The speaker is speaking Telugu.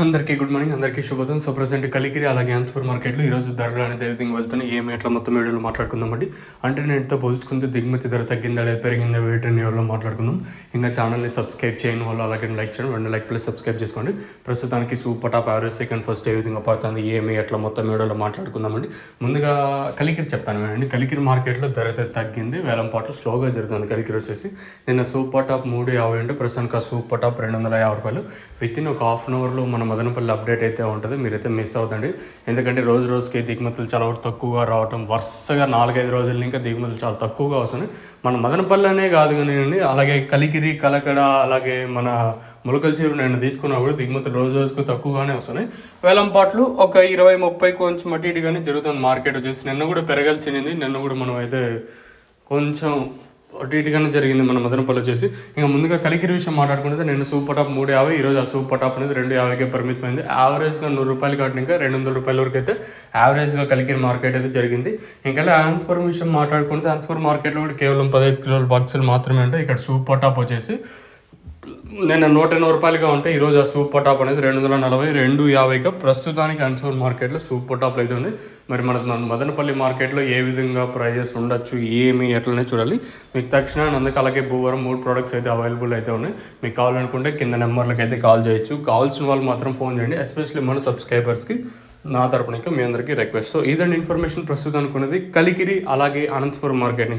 అందరికీ గుడ్ మార్నింగ్, అందరికీ శుభోదయం. సో ప్రెసెంట్ కలికిరి అలాగే అనంతపురం మార్కెట్లో ఈరోజు ధరలు అనేది విధంగా వెళ్తున్నాయి. ఏమి ఎట్లా మొత్తం వీడియోలో మాట్లాడుకుందామండి. అంటే నేనుతో పోల్చుకుంటే దిగుమతి ధర తగ్గిందా లేదా పెరిగిందా వీటిని వీడియోలో మాట్లాడుకుందాం. ఇంకా ఛానల్ని సబ్స్క్రైబ్ చేయని వాళ్ళు అలాగే లైక్ చేయండి, 2 లైక్ ప్లస్ సబ్స్క్రైబ్ చేసుకోండి. ప్రస్తుతానికి super top average second first ఏ విధంగా పడుతుంది ఏమి ఎట్లా మొత్తం వీడియోలో మాట్లాడుకుందామండి. ముందుగా కలికిరి చెప్తాను వినండి. కలికిరి మార్కెట్లో ధర అయితే తగ్గింది, వేలం పాటలు స్లోగా జరుగుతుంది. కలికిరి వచ్చేసి నిన్న సూపర్ టాప్ 350 అంటే ప్రస్తుతానికి ఆ సూపర్ టాప్ 250 రూపాయలు. వితిన్ ఒక హాఫ్ అన్ అవర్లో మన మదనపల్లి అప్డేట్ అయితే ఉంటుంది, మీరైతే మిస్ అవుతండి. ఎందుకంటే రోజు రోజుకి దిగుమతులు చాలా తక్కువగా రావటం, వరుసగా 4-5 రోజులు ఇంకా దిగుమతులు చాలా తక్కువగా వస్తున్నాయి. మన మదనపల్లి అనే కాదు కానీ అలాగే కలికిరి, కలకడ, అలాగే మన ములకల్ చెరువు నేను తీసుకున్నా కూడా దిగుమతులు రోజు రోజుకు తక్కువగానే వస్తున్నాయి. వేలంపాట్లు ఒక 20-30 కొంచెం అటు ఇటుగానే జరుగుతుంది. మార్కెట్ వచ్చేసి నిన్న కూడా పెరగాల్సింది, నిన్న కూడా మనం అయితే కొంచెం అటు ఇటుగానే జరిగింది మన మదనపల్లి వచ్చేసి. ఇంకా ముందుగా కలికిరి విషయం మాట్లాడుకుంటే నేను సూపర్ టాప్ 350, ఈరోజు ఆ సూపర్ టాప్ అనేది 250కే పరిమితమైంది. యావరేజ్గా 100 రూపాయలు కాటిన ఇంకా 200 రూపాయల వరకు అయితే యావరేజ్గా కలికిరి మార్కెట్ అయితే జరిగింది. ఇంకా అనంతపురం విషయం మాట్లాడుకుంటే అనంతపురం మార్కెట్లో కూడా కేవలం 15 కిలోల బాక్సులు మాత్రమే ఉంటాయి. ఇక్కడ సూపర్ టాప్ వచ్చేసి నేను 180 రూపాయలుగా ఉంటే ఈరోజు ఆ సూపర్ టాప్ అనేది 240, 250గా ప్రస్తుతానికి అనంతపురం మార్కెట్లో సూపర్ టాప్లు అయితే ఉంది. మరి మన మదనపల్లి మార్కెట్లో ఏ విధంగా ప్రైజెస్ ఉండొచ్చు ఏమి ఎట్లనే చూడాలి. మీకు తక్షణ అందుకు అలాగే భూవరం 3 ప్రోడక్ట్స్ అయితే అవైలబుల్ అయితే ఉన్నాయి. మీకు కావాలనుకుంటే కింద నెంబర్లకు అయితే కాల్ చేయొచ్చు. కావాల్సిన వాళ్ళు మాత్రం ఫోన్ చేయండి, ఎస్పెషల్లీ మన సబ్స్క్రైబర్స్కి నా తరపున మీ అందరికీ రిక్వెస్ట్. సో ఇదండి ఇన్ఫర్మేషన్ ప్రస్తుతం అనుకున్నది కలికిరి అలాగే అనంతపురం మార్కెట్.